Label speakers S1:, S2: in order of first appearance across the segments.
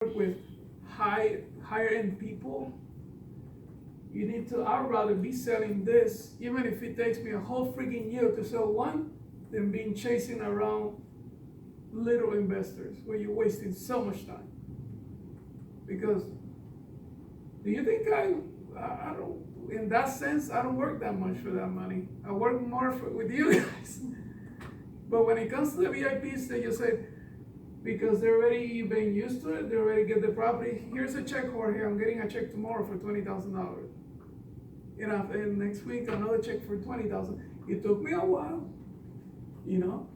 S1: work with higher end people, you need to. I'd rather be selling this, even if it takes me a whole freaking year to sell one, than being chasing around little investors where you're wasting so much time. Because do you think I don't, in that sense, I don't work that much for that money. I work more with you guys. But when it comes to the VIPs, they just say, because they're already been used to it, they already get the property. Here's a check, Jorge. I'm getting a check tomorrow for $20,000. And next week another check for $20,000. It took me a while, you know.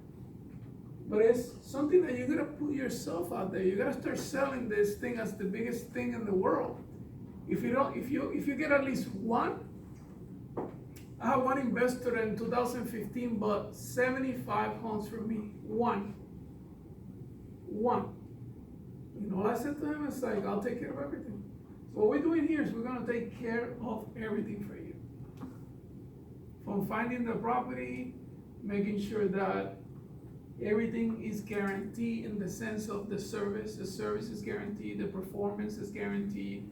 S1: But it's something that you gotta put yourself out there. You gotta start selling this thing as the biggest thing in the world. If you get at least one. I had one investor in 2015 bought 75 homes from me. One. You know what I said to him? It's like, I'll take care of everything. So what we're doing here is we're gonna take care of everything for you. From finding the property, making sure that everything is guaranteed in the sense of the service is guaranteed, the performance is guaranteed.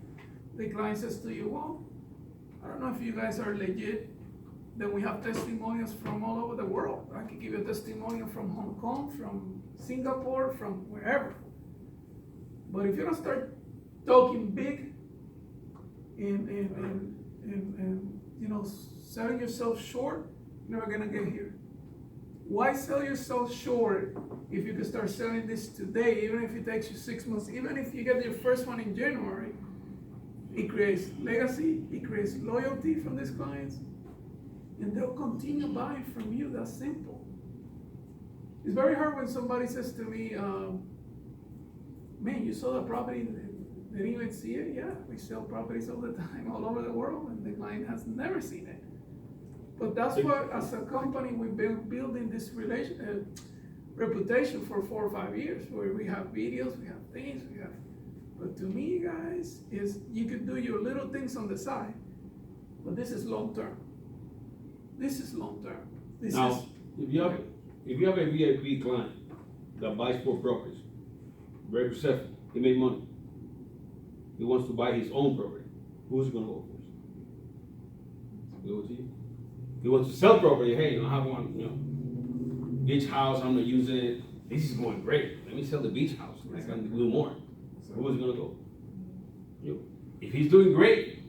S1: The client says to you, well, I don't know if you guys are legit. Then we have testimonials from all over the world. I can give you a testimonial from Hong Kong, from Singapore, from wherever. But if you don't start talking big and you know, selling yourself short, you're never gonna get here. Why sell yourself short if you can start selling this today, even if it takes you 6 months, even if you get your first one in January? It creates legacy, it creates loyalty from these clients, and they'll continue buying from you. That's simple. It's very hard when somebody says to me, man, you sold a property, they didn't even see it. Yeah, we sell properties all the time, all over the world, and the client has never seen it. But that's what, as a company, we've been building this reputation for 4 or 5 years, where we have videos, we have things, we have. But to me, guys, is you can do your little things on the side, but this is long term. This is long term.
S2: Now, if you have a VIP client that buys for brokers, very successful, he made money. He wants to buy his own property. Who's gonna go first? Go to you. He wants to sell property. Hey, I have one, beach house. I'm gonna use it. This is going great. Let me sell the beach house. I can do more. So who's gonna go? You. If he's doing great,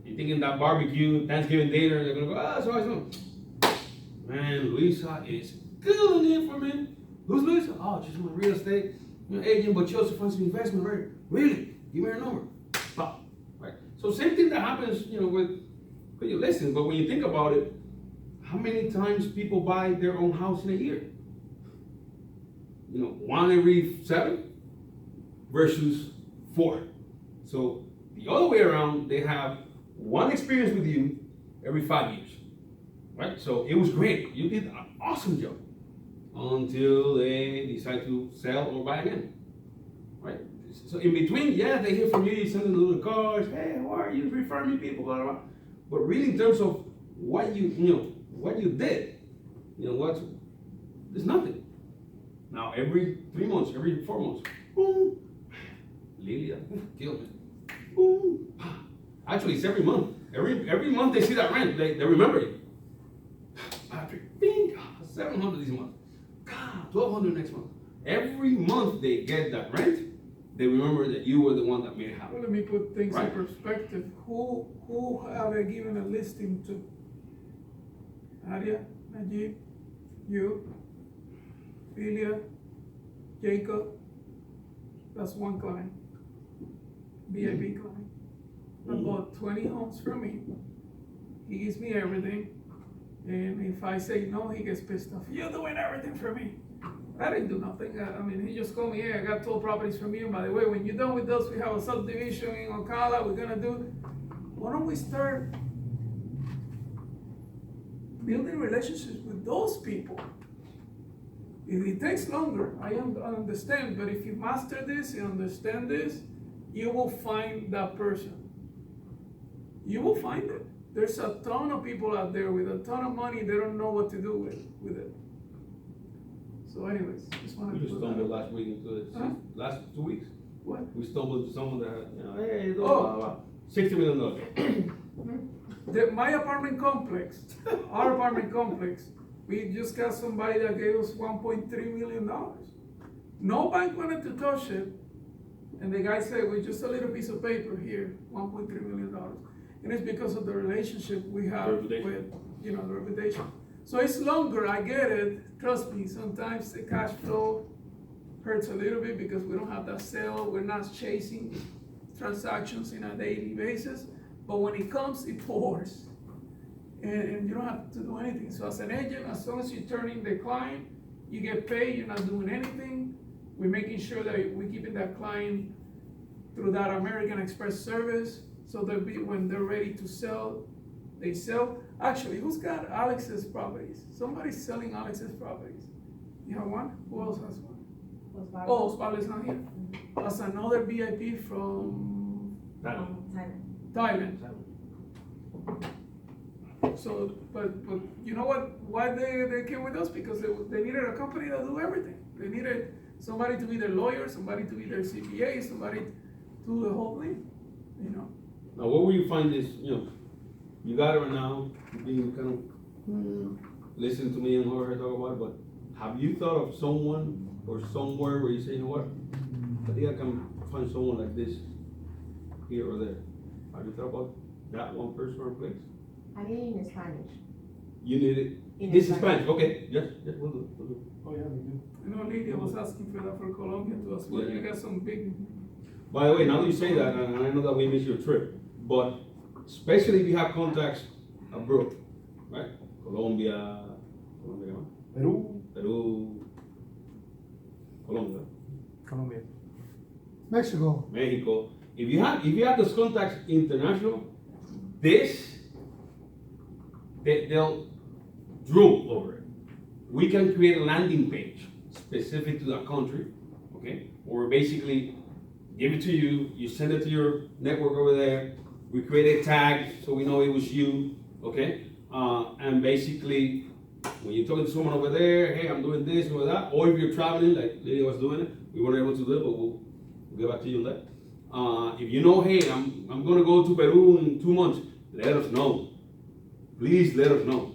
S2: you're thinking that barbecue, Thanksgiving dinner, they're gonna go, so I know. Man, Luisa is killing it for me. Who's Luisa? Oh, she's my real estate agent, but she also funds some investment, right? Really? Give me her number. Stop. Right. So same thing that happens, with your listings. But when you think about it, how many times people buy their own house in a year? 1 every 7 versus 4. So the other way around, they have one experience with you every 5 years, right? So it was great. You did an awesome job until they decide to sell or buy again, right? So in between, they hear from you, you send them little cards, hey, how are you? Refer me people, blah, blah, blah. But really, in terms of what you did, there's nothing. Now, every 3 months, every 4 months, boom, Lilia, killed me. Boom. Actually, it's every month. Every month they see that rent, they remember you. Patrick, bing, 700 this month. God, 1,200 next month. Every month they get that rent, they remember that you were the one that made it happen.
S1: Well, let me put things in perspective. Who have I given a listing to? Aria, Najib, you, Lilia, Jacob. That's one client. VIP client. I bought 20 homes from me. He gives me everything. And if I say no, he gets pissed off. You're doing everything for me. I didn't do nothing. He just called me, hey, I got 12 properties from you. By the way, when you're done with us, we have a subdivision in Ocala. We're going to do. Why don't we start building relationships with those people? If it takes longer, I understand. But if you master this, you understand this, you will find that person. You will find it. There's a ton of people out there with a ton of money. They don't know what to do with it. So anyways, just wanted
S2: You
S1: to
S2: just
S1: put that
S2: stumbled
S1: up.
S2: last week into it.
S1: Huh?
S2: Last 2 weeks.
S1: What?
S2: We stumbled into someone that, hey,
S1: Oh.
S2: blah, blah, blah. $60 million.
S1: My apartment complex, our apartment complex, we just got somebody that gave us $1.3 million. No bank wanted to touch it, and the guy said, with just a little piece of paper here, $1.3 million. And it's because of the relationship we have with,
S2: Reputation.
S1: the reputation. So it's longer, I get it, trust me, sometimes the cash flow hurts a little bit because we don't have that sale, we're not chasing transactions in a daily basis, but when it comes, it pours. And you don't have to do anything. So as an agent, as long as you turn in the client, you get paid, you're not doing anything. We're making sure that we're keeping that client through that American Express service, so that when they're ready to sell, they sell. Actually, who's got Alex's properties? Somebody's selling Alex's properties. You have one? Who else has one? Oh, Osvaldo's not here. That's another VIP from Thailand. So, but you know what? Why they came with us? Because they needed a company that do everything. They needed somebody to be their lawyer, somebody to be their CPA, somebody to do the whole thing.
S2: Now, where will you find this? You got it right now, being kind of listening to me and her talk about it, but have you thought of someone or somewhere where you say, you know what, I think I can find someone like this here or there? Have you thought about that one person or place?
S3: I need it in Spanish.
S2: You need it?
S3: In
S2: This is
S3: Spanish.
S2: Spanish, okay, yes, we'll do it.
S4: Oh, yeah, we do.
S1: Lydia was asking for that for Colombia too as well.
S2: Yeah.
S1: You got some big.
S2: By the way, now that you say that, and I know that we missed your trip, but especially if you have contacts abroad, right? Colombia,
S4: Peru,
S2: Peru, Colombia,
S4: Colombia.
S5: Mexico.
S2: Mexico. If you have those contacts international, they'll drool over it. We can create a landing page specific to that country, okay? Or basically give it to you, you send it to your network over there, we create a tag so we know it was you, okay? And basically, when you're talking to someone over there, hey, I'm doing this or that, or if you're traveling, like Lydia was doing it, we weren't able to do it, but we'll get back to you on that. If you know, hey, I'm gonna go to Peru in 2 months, let us know. Please let us know,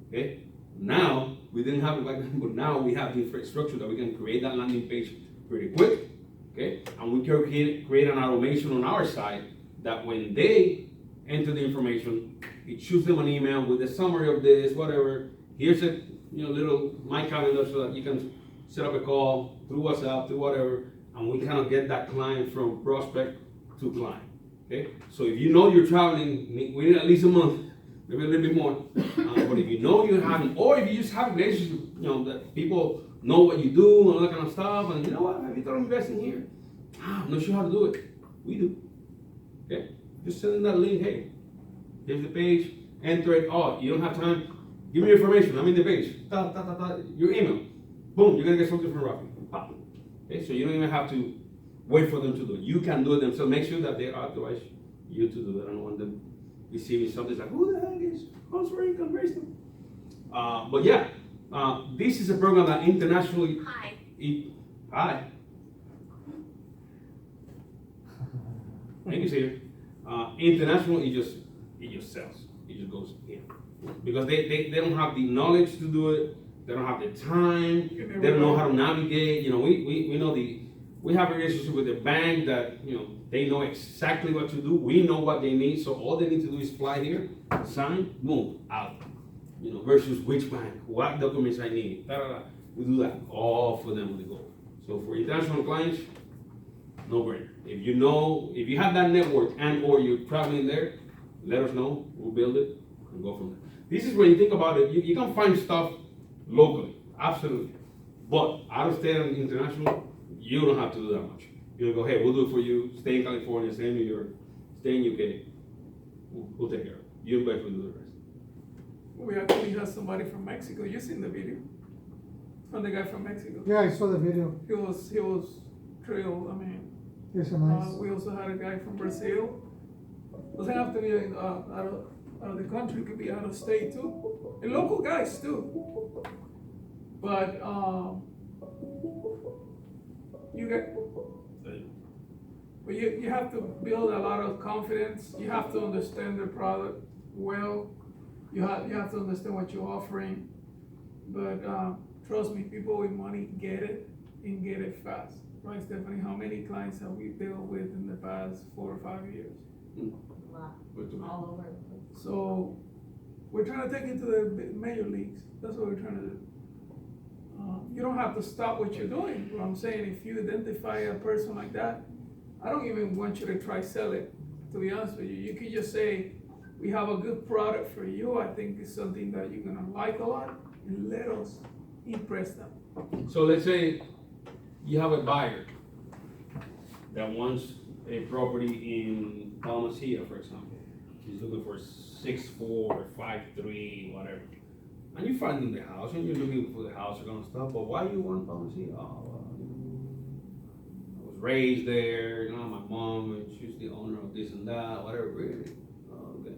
S2: okay? Now, we didn't have it back then, but now we have the infrastructure that we can create that landing page pretty quick, okay? And we can create an automation on our side that when they enter the information, it shoots them an email with a summary of this, whatever. Here's a little my calendar so that you can set up a call through WhatsApp, through whatever, and we kind of get that client from prospect to client, okay? So if you know you're traveling, we need at least a month, maybe a little bit more. But if you know you haven't, or if you just have relationships, that people know what you do and all that kind of stuff, and you know what, have you thought of investing here? I'm not sure how to do it. We do. Okay? Just send them that link, hey, here's the page, enter it. Oh, you don't have time? Give me your information. I'm in the page. Your email. Boom, you're gonna get something from Rafi. Pop. Okay, so you don't even have to wait for them to do it. You can do it themselves. Make sure that they authorize you to do it. I don't want them receiving something like, who the heck is Consular Income Racing? But yeah, this is a program that internationally.
S3: Hi.
S2: Hi. Thank you, Caesar. International, it just sells. It just goes in. Because they don't have the knowledge to do it. They don't have the time. They don't know how to navigate. We know we have a relationship with the bank that, they know exactly what to do. We know what they need. So all they need to do is fly here, sign, boom, out. Versus which bank, what documents I need. We do that all for them to go. So for international clients, no brainer. If you have that network and or you're traveling there, let us know. We'll build it and go from there. This is when you think about it, you can find stuff locally, absolutely. But out of state and international, you don't have to do that much. You'll go, hey, we'll do it for you. Stay in California, stay in New York, stay in UK. We'll take care of it. You guys will do the rest.
S1: We actually have somebody from Mexico. You seen the video? From the guy from Mexico.
S5: Yeah, I saw the video.
S1: He was thrilled. I mean,
S5: It's a nice.
S1: we also had a guy from Brazil. Doesn't have to be out of the country. Could be out of state too. And local guys too. But you get But you have to build a lot of confidence, you have to understand the product well, you have to understand what you're offering. But, trust me, people with money get it and get it fast, right, Stephanie? How many clients have we dealt with in the past 4 or 5 years?
S3: Wow,
S2: But to-
S3: all over the place.
S1: So, we're trying to take it to the major leagues, that's what we're trying to do. You don't have to stop what you're doing, what I'm saying, if you identify a person like that, I don't even want you to try sell it, to be honest with you. You could just say, we have a good product for you, I think it's something that you're gonna like a lot, and let us impress them.
S2: So let's say you have a buyer that wants a property in Palmacia, for example. He's looking for 6'4", 5'3", whatever. And you find him the house, and you're looking for the house kind of stuff, but why do you want Palmacia? Oh, well, I was raised there, you know, my mom, and she's the owner of this and that, whatever, really. Oh, okay.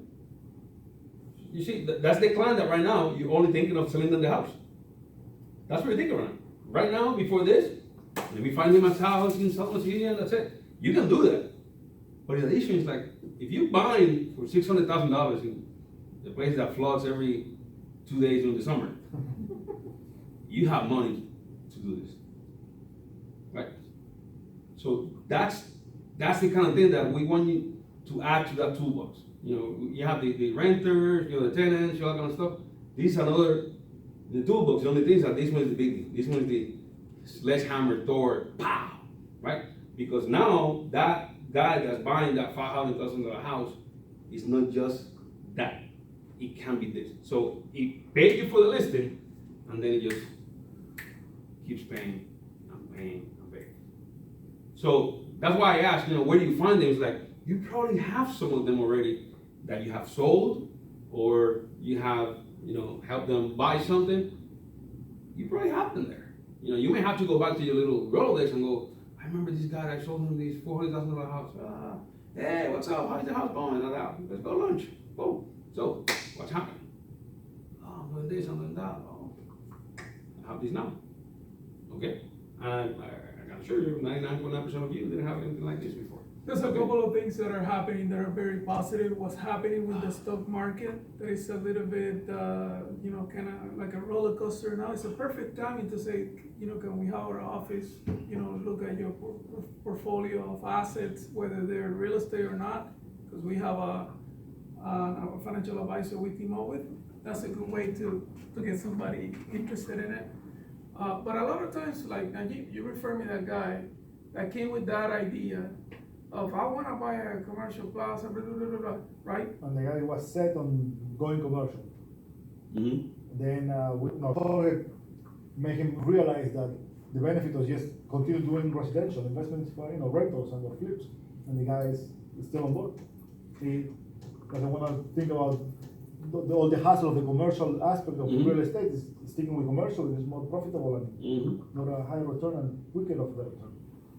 S2: You see, that's the client that right now, you're only thinking of selling them the house. That's what you're thinking right now. Right now, before this, let me find him a house in Salt Lake City and that's it. You can do that. But the issue is like, if you buy for $600,000 in the place that floods every 2 days during the summer, you have money to do this, right? So that's the kind of thing that we want you to add to that toolbox. You know, you have the renters, you know, the tenants, all that kind of stuff. These are the toolbox. The only thing is that this one is the big thing. This one is the sledgehammer, Thor, pow, right? Because now that guy that's buying that $500,000 house is not just that. It can be this. So it paid you for the listing, and then it just keeps paying and paying and paying. So that's why I asked, you know, where do you find them? It's like, you probably have some of them already that you have sold, or you have, you know, helped them buy something. You probably have them there. You know, you may have to go back to your little Rolodex and go, I remember this guy that sold him this $400,000 house. Hey, what's up? How's the house going? Let's go lunch. Boom. So, what's happening? Oh, I'm doing this, I'm doing that. Oh, I have this now. Okay? And I can assure you, 99.9% of you didn't have anything like this before.
S1: There's a couple of things that are happening that are very positive. What's happening with the stock market, that is a little bit, you know, kind of like a roller coaster. Now it's a perfect timing to say, you know, can we have our office, you know, look at your portfolio of assets, whether they're real estate or not, because we have a financial advisor we team up with. That's a good way to get somebody interested in it. But a lot of times, like Najib, you refer me that guy that came with that idea of, I wanna buy a commercial plaza, blah, blah, blah, blah, right?
S4: And the guy was set on going commercial.
S2: Mm-hmm.
S4: Then Jorge made him realize that the benefit was just continue doing residential investments for, you know, rentals and flips. And the guy is still on board. He doesn't want to think about all the hassle of the commercial aspect of
S2: Mhm.
S4: real estate. Is sticking with commercial is more profitable and
S2: Mm-hmm.
S4: more a higher return and quicker of the return.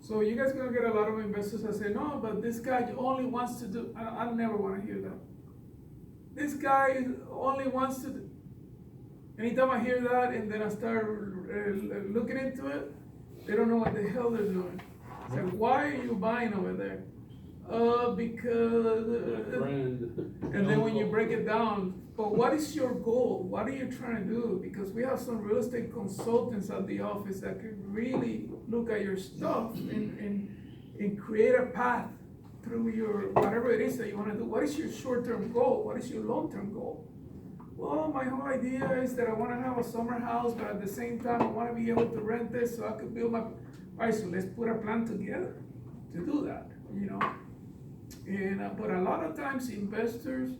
S1: So you guys gonna get a lot of investors that say, no, but this guy only wants to do, I never wanna hear that. This guy only wants to do. Anytime I hear that and then I start looking into it, they don't know what the hell they're doing. It's like, why are you buying over there? Because, and then when you break it down, but what is your goal? What are you trying to do? Because we have some real estate consultants at the office that could really look at your stuff and create a path through your, whatever it is that you wanna do. What is your short-term goal? What is your long-term goal? Well, my whole idea is that I wanna have a summer house, but at the same time, I wanna be able to rent this so I could build my, all right, so let's put a plan together to do that, you know? And, but a lot of times investors,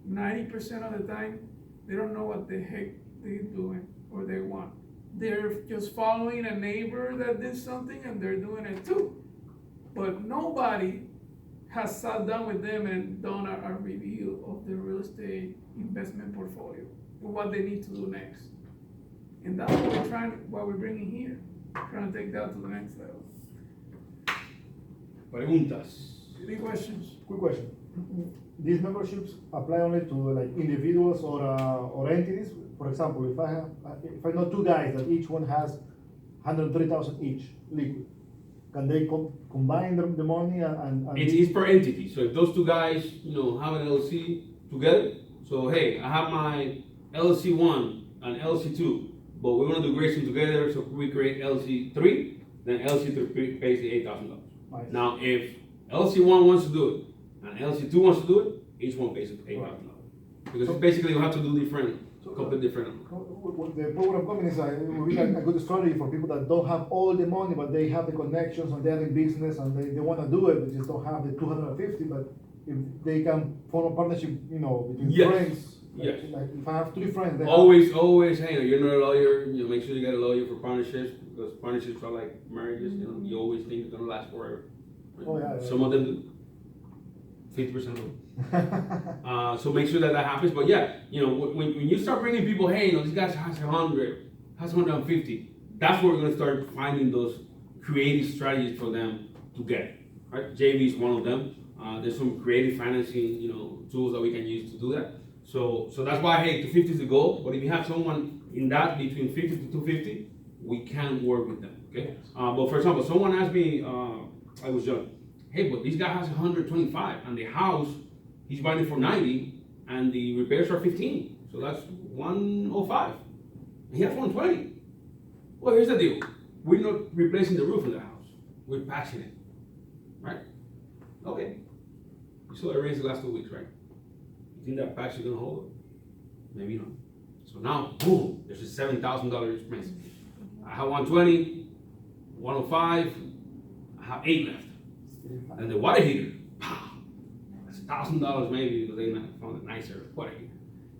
S1: 90% of the time, they don't know what the heck they're doing or they want. They're just following a neighbor that did something and they're doing it too. But nobody has sat down with them and done a review of their real estate investment portfolio and what they need to do next. And that's what we're bringing here, trying to take that to the next level.
S2: Preguntas.
S1: Any questions?
S4: Quick question. These memberships apply only to like individuals or entities. For example, if I know two guys that each one has 130,000 each liquid, can they combine the money and
S2: It's per entity, so if those two guys, have an LLC together, so hey, I have my LLC one and LLC two, but we wanna do grading together, so we create LLC three, then LLC three pays the $8,000.
S4: Nice.
S2: Now, if LLC one wants to do it, and LLC two wants to do it, each one pays $8,000. Because
S4: So-
S2: basically you have to do completely different.
S4: What the program companies will be a good strategy for people that don't have all the money, but they have the connections and they're in business and they want to do it, they just don't have the 250. But if they can form a partnership, between
S2: Yes.
S4: friends,
S2: Yes.
S4: like if I have 3 friends, they
S2: Always, hey, you're not a lawyer, make sure you get a lawyer for partnerships, because partnerships are like marriages, you always think it's gonna last forever.
S4: Oh, yeah.
S2: Some of them do. 50% of them. So make sure that happens, but yeah, when you start bringing people, hey, this guy has 100, has 150, that's where we're gonna start finding those creative strategies for them to get it, right? JV is one of them. There's some creative financing, tools that we can use to do that. So that's why, hey, 250 is the goal, but if you have someone in that between 50 to 250, we can work with them, okay? But for example, someone asked me, I was young, hey, but this guy has 125, and the house, he's buying it for 90, and the repairs are 15, so that's 105. And he has 120. Well, here's the deal. We're not replacing the roof of the house. We're patching it, right? Okay. You saw the rains the last 2 weeks, right? You think that patch is gonna hold it? Maybe not. So now, boom, there's a $7,000 expense. I have 120, 105, I have 8 left. And the water heater, pow, that's $1,000 maybe, because they found a nicer water heater.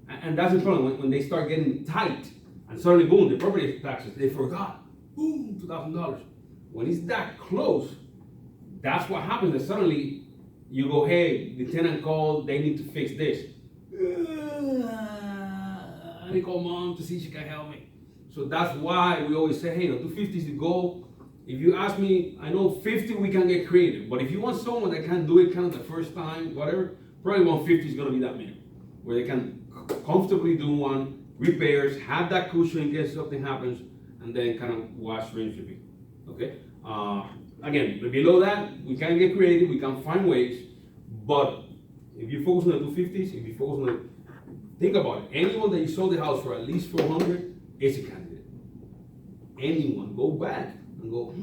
S2: And that's the problem, when they start getting tight, and suddenly, boom, the property taxes, they forgot, boom, $2,000. When it's that close, that's what happens, that suddenly, you go, hey, the tenant called, they need to fix this. I call mom to see if she can help me. So that's why we always say, hey, 250 is the goal. If you ask me, I know 50 we can get creative, but if you want someone that can do it kind of the first time, whatever, probably 150 is gonna be that minimum, where they can comfortably do one, repairs, have that cushion in case something happens, and then kind of wash, rinse, repeat, okay? Again, below that, we can get creative, we can find ways, but if you focus on the 250s, if you focus on the, think about it, anyone that you sold the house for at least 400 is a candidate. Anyone, go back and go,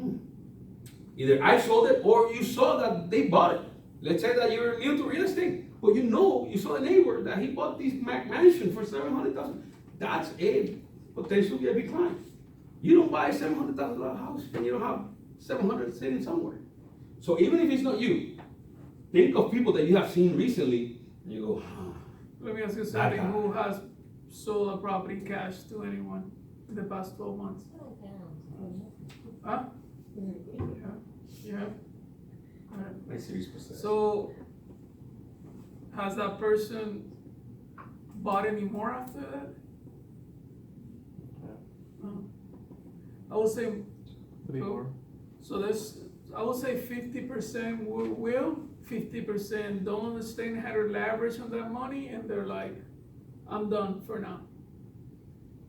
S2: either I sold it or you saw that they bought it. Let's say that you're new to real estate, but you saw a neighbor that he bought this mansion for $700,000. That's a potential VIP client. You don't buy a $700,000 house and you don't have 700 sitting somewhere. So even if it's not you, think of people that you have seen recently and you go,
S1: Let me ask you
S2: That
S1: something,
S2: guy.
S1: who has sold a property cash to anyone in the past 12 months? Huh? Yeah. Alright.
S2: Like 6%.
S1: So, has that person bought any more after that? No. I would say.
S6: 3 more.
S1: So I would say 50% will, 50% don't understand how to leverage on that money, and they're like, I'm done for now.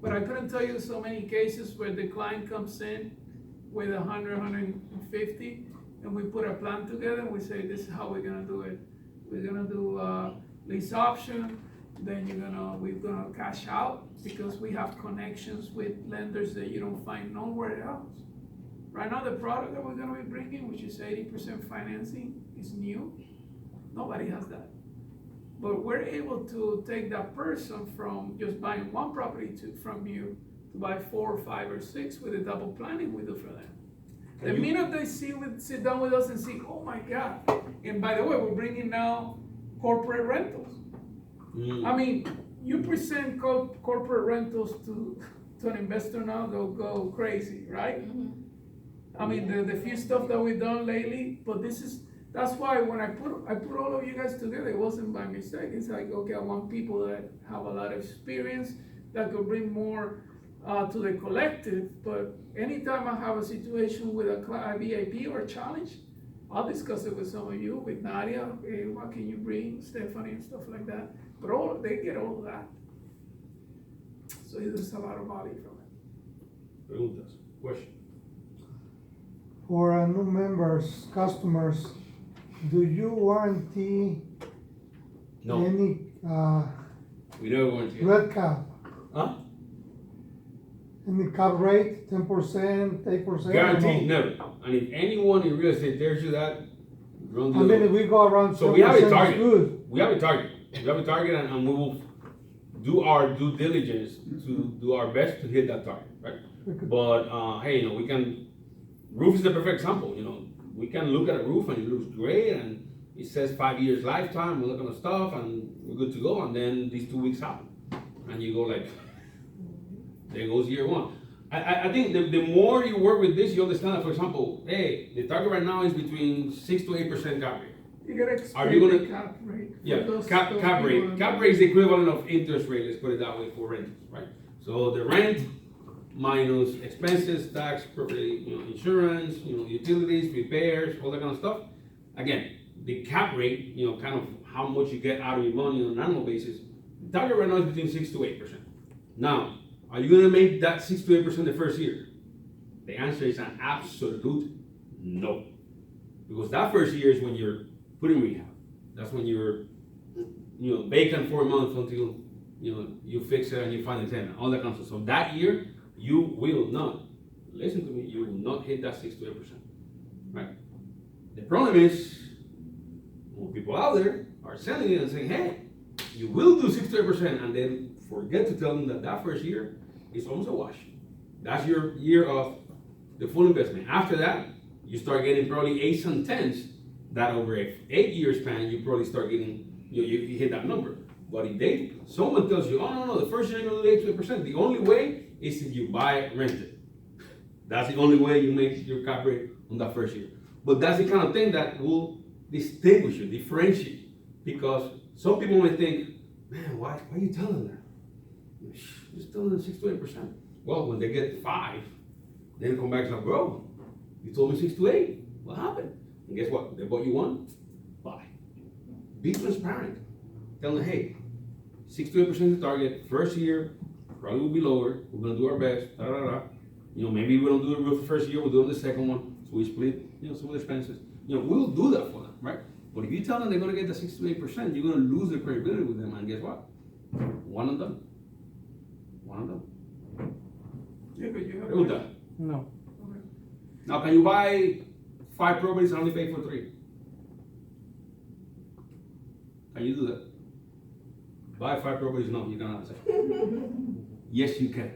S1: But I couldn't tell you so many cases where the client comes in with 100, 150, and we put a plan together, and we say, this is how we're gonna do it. We're gonna do lease option, then we're gonna cash out, because we have connections with lenders that you don't find nowhere else. Right now, the product that we're gonna be bringing, which is 80% financing, is new. Nobody has that. But we're able to take that person from just buying one property from you to buy 4, 5, or 6 with the double planning we do for them. The minute they sit down with us and see, oh my God, and by the way, we're bringing now corporate rentals. I mean, you present corporate rentals to an investor now, they'll go crazy, right? I mean, the few stuff that we've done lately, but that's why when I put all of you guys together, it wasn't by mistake. It's like, okay, I want people that have a lot of experience, that could bring more to the collective. But anytime I have a situation with a VIP or a challenge, I'll discuss it with some of you, with Nadia, okay, what can you bring, Stephanie, and stuff like that. But they get all of that. So there's a lot of value from it.
S2: Preguntas, question.
S5: for new members, customers, do you warranty
S2: No,
S5: any,
S2: we never warranty it.
S5: red cap?
S2: Huh?
S5: Any cap rate, 10%, 8%?
S2: Guaranteed, never. And if anyone in real estate dares you that, run
S5: I mean, if
S2: the,
S5: we go around
S2: So we have a
S5: 10%,
S2: target.
S5: it's good.
S2: we have a target. We have a target and we will do our due diligence to do our best to hit that target, right?
S5: We could-
S2: But, hey, we can, roof is the perfect example, we can look at a roof and it looks great and it says 5 years lifetime, we look at the stuff and we're good to go, and then these 2 weeks happen. And you go like, there goes year one. I think the more you work with this, you understand that, for example, hey, the target right now is between 6 to 8% cap rate.
S1: You gotta
S2: Are
S1: explain
S2: you gonna-
S1: the cap rate. for
S2: Yeah,
S1: those-
S2: cap
S1: those
S2: rate.
S1: people
S2: Cap
S1: that-
S2: rate is the equivalent of interest rate, let's put it that way, for renters, right? So the rent minus expenses, tax, property, insurance, utilities, repairs, all that kind of stuff. Again, the cap rate, kind of how much you get out of your money on an annual basis. The target right now is between 6 to 8%. Now, are you gonna make that 6 to 8% the first year? The answer is an absolute no. Because that first year is when you're putting rehab. That's when you're, vacant for a month until, you fix it and you find a tenant, all that kind of stuff. So that year, you will not, listen to me, you will not hit that 6 to 8%, right? The problem is, more people out there are selling it and saying, hey, you will do 6 to 8%, and then forget to tell them that first year is almost a wash. That's your year of the full investment. After that, you start getting probably 8s and 10s, that over a 8-year span, you probably start getting, you hit that number. But if someone tells you, oh, no, the first year you're gonna do 8 to 8%, the only way is if you buy rented. That's the only way you make your cap rate on that first year. But that's the kind of thing that will distinguish you, differentiate. Because some people may think, man, why are you telling them that? Just telling them 6 to 8%. Well, when they get 5, then come back and say, bro, you told me 6 to 8. What happened? And guess what? They bought you one, buy. Be transparent. Tell them, hey, 6 to 8% is the target. First year, probably will be lower. We're gonna do our best. Da, da, da. Maybe we don't do the roof the first year, we'll do it the second one. So we split, some of the expenses. We'll do that for them, right? But if you tell them they're gonna get the 6 to 8%, you're gonna lose their credibility with them. And guess what? One and done. One and done.
S1: Yeah, but you have.
S2: They're all done.
S5: No.
S1: Okay.
S2: Now, can you buy 5 properties and only pay for 3? Can you do that? Buy 5 properties? No, you cannot say. Yes, you can.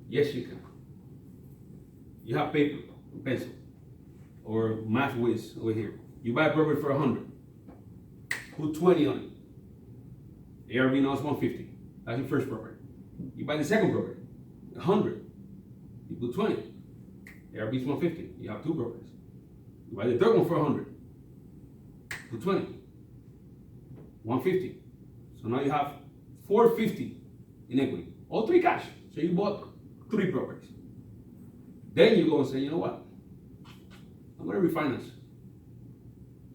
S2: Yes, you can. You have paper, pencil, or math whiz over here. You buy a property for 100. Put 20 on it. ARV now is 150. That's your first property. You buy the second property, 100. You put 20. ARV is 150. You have 2 properties. You buy the third one for 100. Put 20. 150. So now you have 450 in equity. All 3 cash. So you bought 3 properties. Then you go and say, you know what? I'm gonna refinance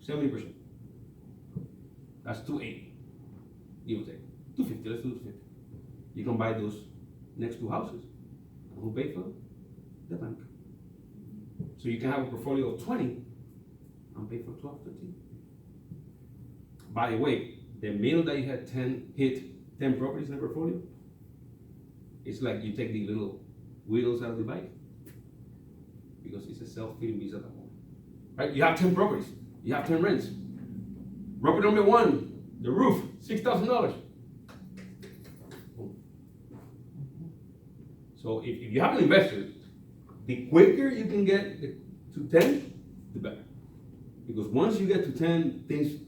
S2: 70%. That's 280. Give or take. 250, let's do 250. You can buy those next 2 houses. And who pay for them? The bank. So you can have a portfolio of 20 and pay for 12, 13. By the way, the minute that you had hit 10 properties in the portfolio, it's like you take the little wheels out of the bike, because it's a self-feeding beast at that point. Right? You have 10 properties, you have 10 rents. Property number 1, the roof, $6,000. So if you have an investor, the quicker you can get to 10, the better. Because once you get to 10, things,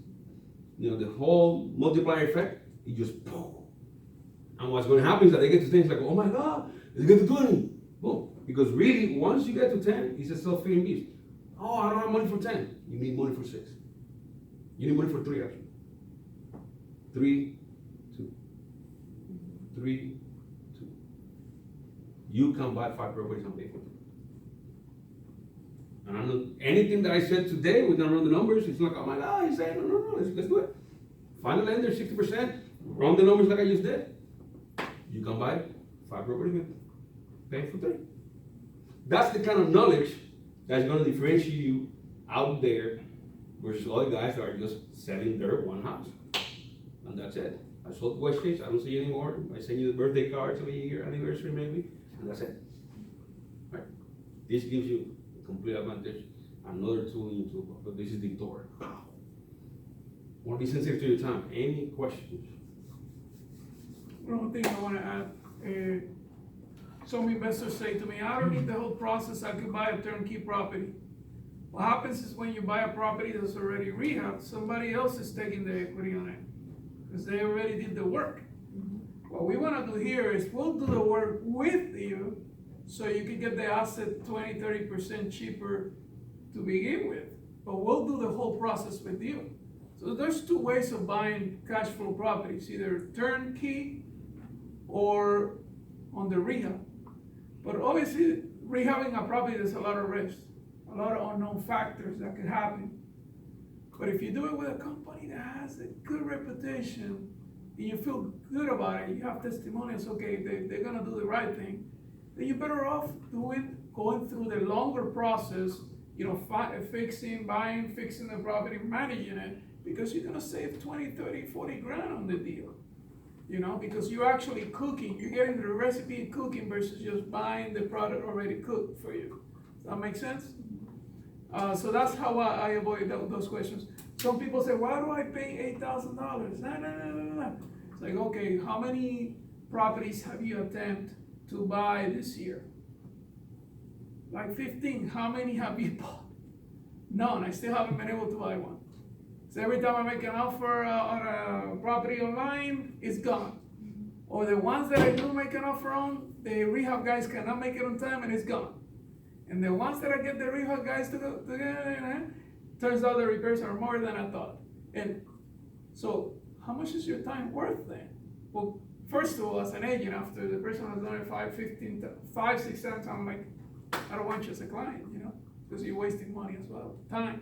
S2: the whole multiplier effect, it just boom. And what's going to happen is that they get to things like, oh my God, let's get to 20. Boom. Because really, once you get to 10, it's a self-feeding beast. Oh, I don't have money for 10. You need money for 6. You need money for 3, actually. 3, 2. 3, 2. You can buy 5 properties and pay for 3. And I'm not, anything that I said today, we're gonna run the numbers. It's like, oh my God, he's saying, no, let's do it. Find a lender, 60%, run the numbers like I just did. You can buy 5 properties and pay for 3. That's the kind of knowledge that's gonna differentiate you out there versus other guys that are just selling their one house. And that's it. I sold West Chase, I don't see you anymore. I send you the birthday cards every year, anniversary maybe, and that's it. Right? This gives you a complete advantage. Another tool in your toolbox, but this is the door. Want to be sensitive to your time. Any questions?
S1: One thing I wanna add, some investors say to me, I don't need the whole process, I could buy a turnkey property. What happens is when you buy a property that's already rehabbed, somebody else is taking the equity on it, because they already did the work. What we wanna do here is we'll do the work with you, so you can get the asset 20-30% cheaper to begin with, but we'll do the whole process with you. So there's two ways of buying cash flow properties, either turnkey or on the rehab. But obviously, rehabbing a property, there's a lot of risk, a lot of unknown factors that could happen. But if you do it with a company that has a good reputation, and you feel good about it, you have testimonials, okay, they're gonna do the right thing, then you're better off going through the longer process, you know, fixing, buying, fixing the property, managing it, because you're gonna save 20, 30, 40 grand on the deal. You know, because you're actually cooking, you're getting the recipe and cooking versus just buying the product already cooked for you. Does that make sense? So that's how I avoid those questions. Some people say, why do I pay $8,000? No. It's like, okay, how many properties have you attempted to buy this year? Like 15. How many have you bought? None. I still haven't been able to buy one. So every time I make an offer on a property online, it's gone. Or the ones that I do make an offer on, the rehab guys cannot make it on time and it's gone. And the ones that I get the rehab guys to go, turns out the repairs are more than I thought. And so, how much is your time worth then? Well, first of all, as an agent, after the person has done it 5, 6, 7 times, I'm like, I don't want you as a client, you know, because you're wasting money as well, time.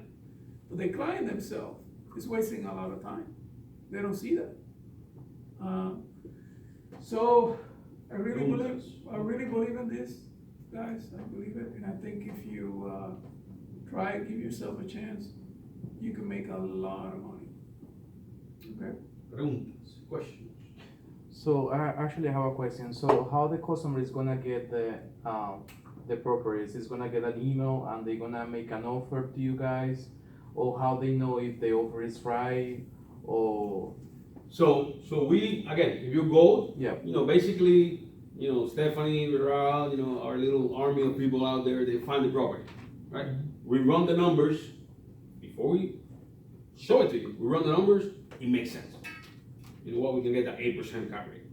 S1: But the client themselves is wasting a lot of time. They don't see that. So I really believe in this, guys. I believe it, and I think if you try it, give yourself a chance, you can make a lot of money. Okay.
S2: Preguntas, questions.
S6: So I actually have a question. So how the customer is gonna get the properties? Is gonna get an email and they're gonna make an offer to you guys, or how they know if the offer is right, or
S2: So we, again, if you go,
S6: yeah.
S2: you know, basically, you know, Stephanie, Viral, you know, our little army of people out there, they find the property, right? We run the numbers before we show it to you. We run the numbers, it makes sense. You know what, we can get that 8% cap rate.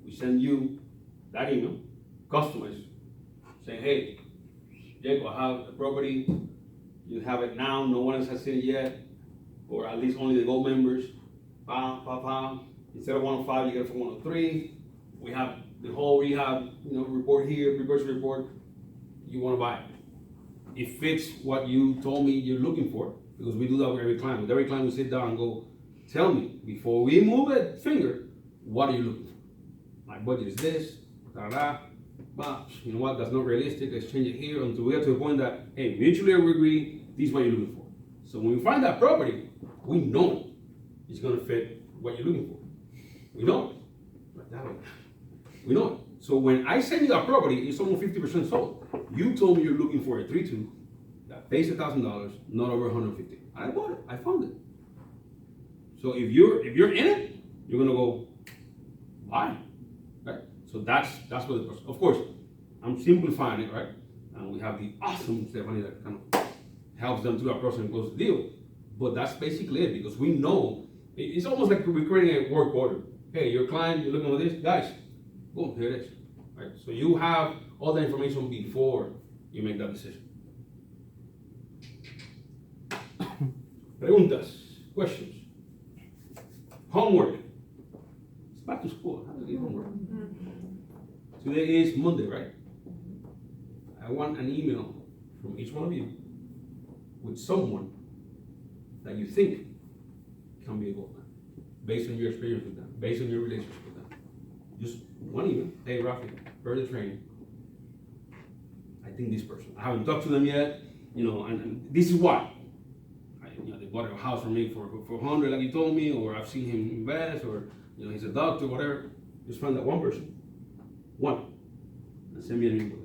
S2: We send you that email, customers, saying, hey, Jacob, I have the property, you have it now, no one else has seen it yet, or at least only the gold members. Instead of 105, you get it for 103. We have the whole rehab, you know, report here, reverse report. You want to buy it. It fits what you told me you're looking for, because we do that with every client. With every client, we sit down and go, tell me, before we move a finger, what are you looking for? My budget is this, but you know what, that's not realistic, let's change it here until we get to the point that, hey, mutually we agree, this is what you're looking for. So when we find that property, we know it's gonna fit what you're looking for. We know it. Like that way. We know it. So when I send you that property, it's almost 50% sold. You told me you're looking for a 3-2 that pays $1,000, not over 150. I bought it. I found it. So if you're in it, you're gonna go buy, right? So that's what the process. Of course, I'm simplifying it, right? And we have the awesome Stephanie that kind of helps them through that process and close the deal. But that's basically it, because we know it's almost like we're creating a work order. Hey, your client, you're looking at this, guys, boom, here it is. Right? So you have all the information before you make that decision. Preguntas, questions, homework. It's back to school. How do you do homework? Today is Monday, right? I want an email from each one of you with someone that you think can be a gold man, based on your experience with them, based on your relationship with them. Just one email. Hey, Rafi, heard the training. I think this person. I haven't talked to them yet, and this is why. They bought a house for me for 100, like you told me, or I've seen him invest, or he's a doctor, whatever. Just find that one person, and send me an email.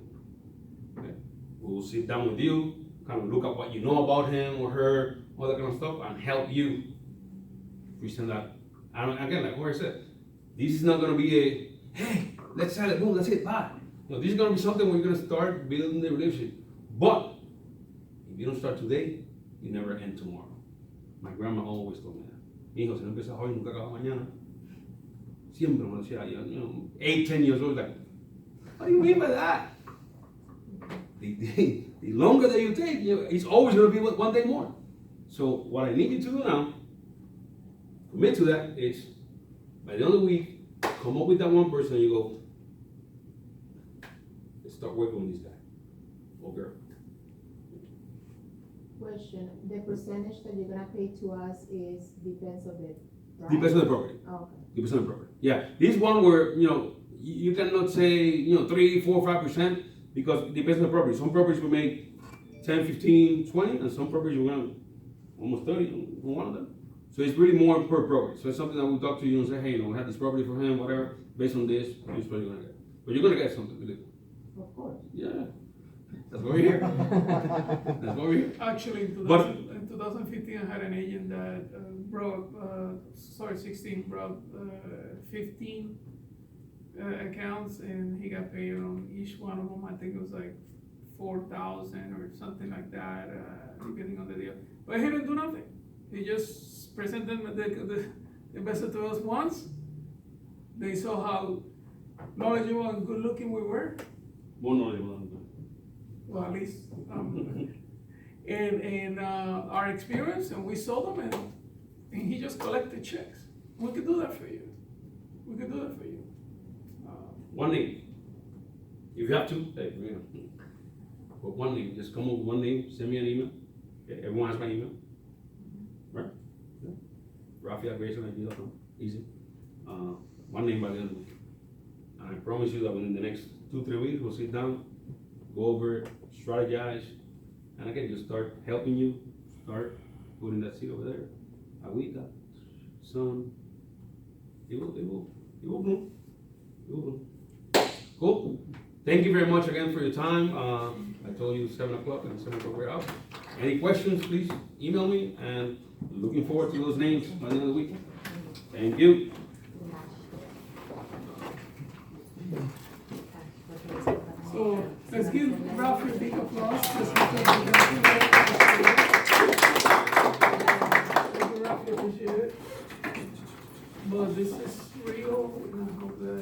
S2: Okay, we'll sit down with you, kind of look at what you know about him or her, all that kind of stuff, and help you present that. And again, like what I said, this is not gonna be a hey, let's sell it, boom, that's it, bye. No, this is gonna be something where you're gonna start building the relationship. But if you don't start today, you never end tomorrow. My grandma always told me that. Mi hijo, si no empiezas hoy, nunca acabas mañana. Siempre me decía, 8, 10 years old, like, what do you mean by that? The longer that you take, it's always going to be one day more. So what I need you to do now, commit to that, is by the end of the week, come up with that one person and you go, let's start working with this guy or girl.
S3: Question, the percentage that you're gonna pay to us depends on it, right?
S2: Depends on the property.
S3: Okay.
S2: Depends on the property. Yeah, this one where, you cannot say, 3, 4, 5%, because it depends on the property. Some properties will make 10, 15, 20, and some properties will make almost 30 on one of them. So it's really more per property. So it's something that we'll talk to you and say, hey, we have this property for him, whatever, based on this is what you're gonna get. But you're gonna get something, believe me.
S3: Of course.
S2: Yeah. That's why we're here. That's why we're here.
S1: Actually, in
S2: But-
S1: 2015, I had an agent that brought, 16, brought 15 accounts, and he got paid on each one of them. I think it was like 4,000 or something like that, depending on the deal. But he didn't do nothing. He just presented the investor to us once. They saw how knowledgeable and good looking we were.
S2: More knowledgeable.
S1: Well, at least, and our experience, and we sold them, and he just collected checks. We could do that for you. We could do that for you.
S2: One name. If you have to, hey, but one name. Just come up with one name, send me an email. Okay, everyone has my email. Right? Yeah. Rafael@grayson@gmail.com. Easy. One name by the end of the week. And I promise you that within the next 2-3 weeks, we'll sit down, go over it, strategize, and again, just start helping you, start putting that seed over there. Agüita, sun, it will bloom. It will bloom. Cool. Thank you very much again for your time. I told you 7 o'clock, and 7 o'clock we're out. Any questions, please email me, and looking forward to those names by the end of the week. Thank you.
S1: So let's give Ralph a big applause. Just because we got Ralph, appreciate it. But this is real. We're gonna hope that